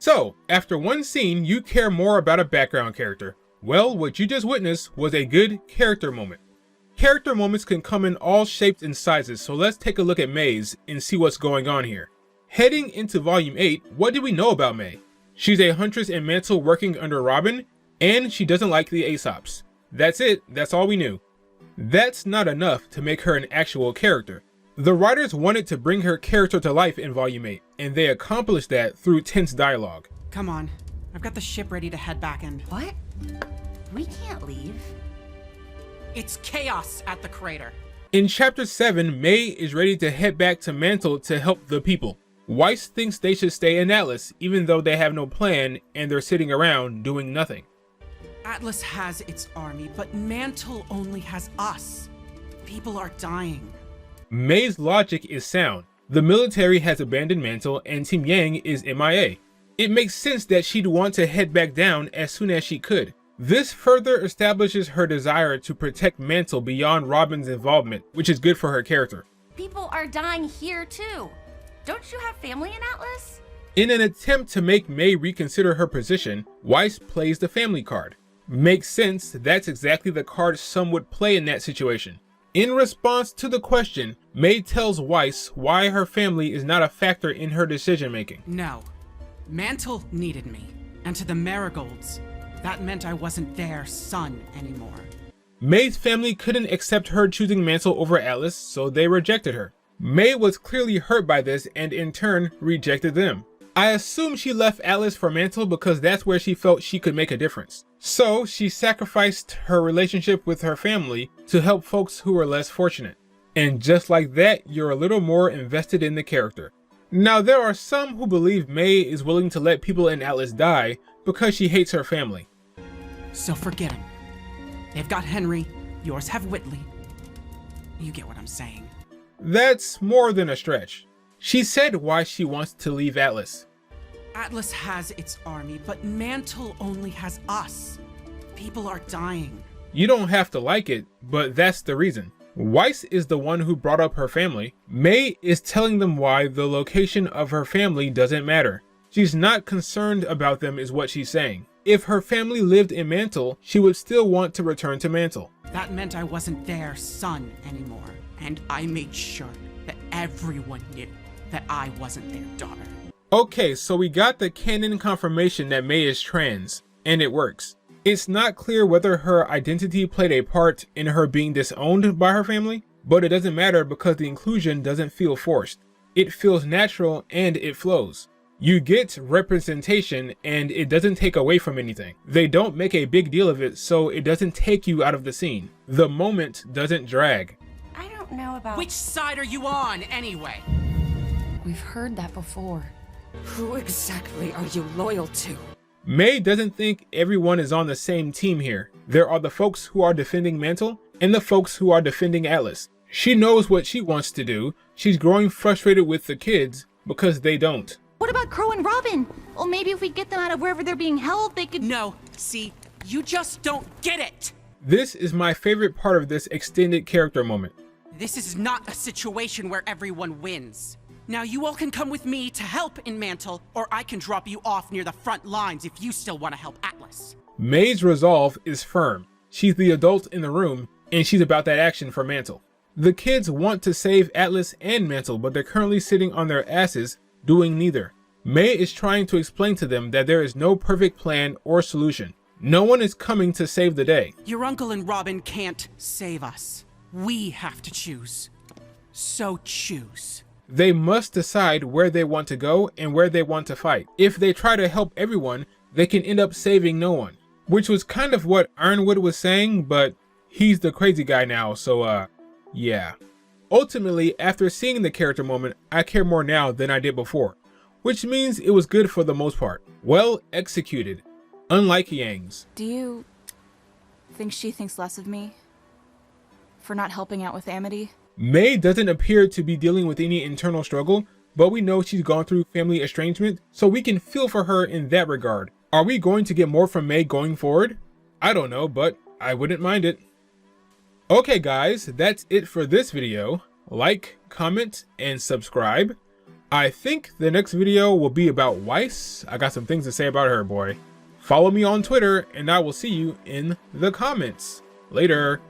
So, after one scene, you care more about a background character. Well, what you just witnessed was a good character moment. Character moments can come in all shapes and sizes, so let's take a look at May's and see what's going on here. Heading into Volume 8, what do we know about May? She's a huntress in Mantle working under Robin, and she doesn't like the Aesops. That's it, that's all we knew. That's not enough to make her an actual character. The writers wanted to bring her character to life in Volume 8, and they accomplished that through tense dialogue. Come on, I've got the ship ready to head back in. What? We can't leave. It's chaos at the crater. In Chapter 7, May is ready to head back to Mantle to help the people. Weiss thinks they should stay in Atlas, even though they have no plan and they're sitting around doing nothing. Atlas has its army, but Mantle only has us. People are dying. May's logic is sound. The military has abandoned Mantle and Team Yang is MIA. It makes sense that she'd want to head back down as soon as she could. This further establishes her desire to protect Mantle beyond Robin's involvement, which is good for her character. People are dying here too. Don't you have family in Atlas? In an attempt to make May reconsider her position, Weiss plays the family card. Makes sense, that's exactly the card some would play in that situation. In response to the question, May tells Weiss why her family is not a factor in her decision making. No. Mantle needed me. And to the Marigolds, that meant I wasn't their son anymore. May's family couldn't accept her choosing Mantle over Atlas, so they rejected her. May was clearly hurt by this and in turn rejected them. I assume she left Atlas for Mantle because that's where she felt she could make a difference. So she sacrificed her relationship with her family to help folks who were less fortunate. And just like that, you're a little more invested in the character. Now there are some who believe May is willing to let people in Atlas die because she hates her family. So forget him. They've got Henry, yours have Whitley. You get what I'm saying. That's more than a stretch. She said why she wants to leave Atlas. Atlas has its army, but Mantle only has us. People are dying. You don't have to like it, but that's the reason. Weiss is the one who brought up her family. May is telling them why the location of her family doesn't matter. She's not concerned about them is what she's saying. If her family lived in Mantle, she would still want to return to Mantle. That meant I wasn't their son anymore. And I made sure that everyone knew that I wasn't their daughter. Okay, so we got the canon confirmation that May is trans, and it works. It's not clear whether her identity played a part in her being disowned by her family, but it doesn't matter because the inclusion doesn't feel forced. It feels natural and it flows. You get representation and it doesn't take away from anything. They don't make a big deal of it, so it doesn't take you out of the scene. The moment doesn't drag. I don't know about... Which side are you on, anyway? We've heard that before. Who exactly are you loyal to? May doesn't think everyone is on the same team here. There are the folks who are defending Mantle and the folks who are defending Atlas. She knows what she wants to do. She's growing frustrated with the kids because they don't. What about Crow and Robin? Well, maybe if we get them out of wherever they're being held, they could... No, see, you just don't get it! This is my favorite part of this extended character moment. This is not a situation where everyone wins. Now you all can come with me to help in Mantle, or I can drop you off near the front lines if you still want to help Atlas. May's resolve is firm. She's the adult in the room, and she's about that action for Mantle. The kids want to save Atlas and Mantle, but they're currently sitting on their asses doing neither. May is trying to explain to them that there is no perfect plan or solution. No one is coming to save the day. Your uncle and Robin can't save us. We have to choose. So choose. They must decide where they want to go and where they want to fight. If they try to help everyone, they can end up saving no one. Which was kind of what Ironwood was saying, but he's the crazy guy now, so yeah. Ultimately, after seeing the character moment, I care more now than I did before. Which means it was good for the most part. Well executed. Unlike Yang's. Do you think she thinks less of me for not helping out with Amity? May doesn't appear to be dealing with any internal struggle, but we know she's gone through family estrangement, so we can feel for her in that regard. Are we going to get more from May going forward? I don't know, but I wouldn't mind it. Okay guys, that's it for this video. Like, comment, and subscribe. I think the next video will be about Weiss. I got some things to say about her, boy. Follow me on Twitter, and I will see you in the comments. Later.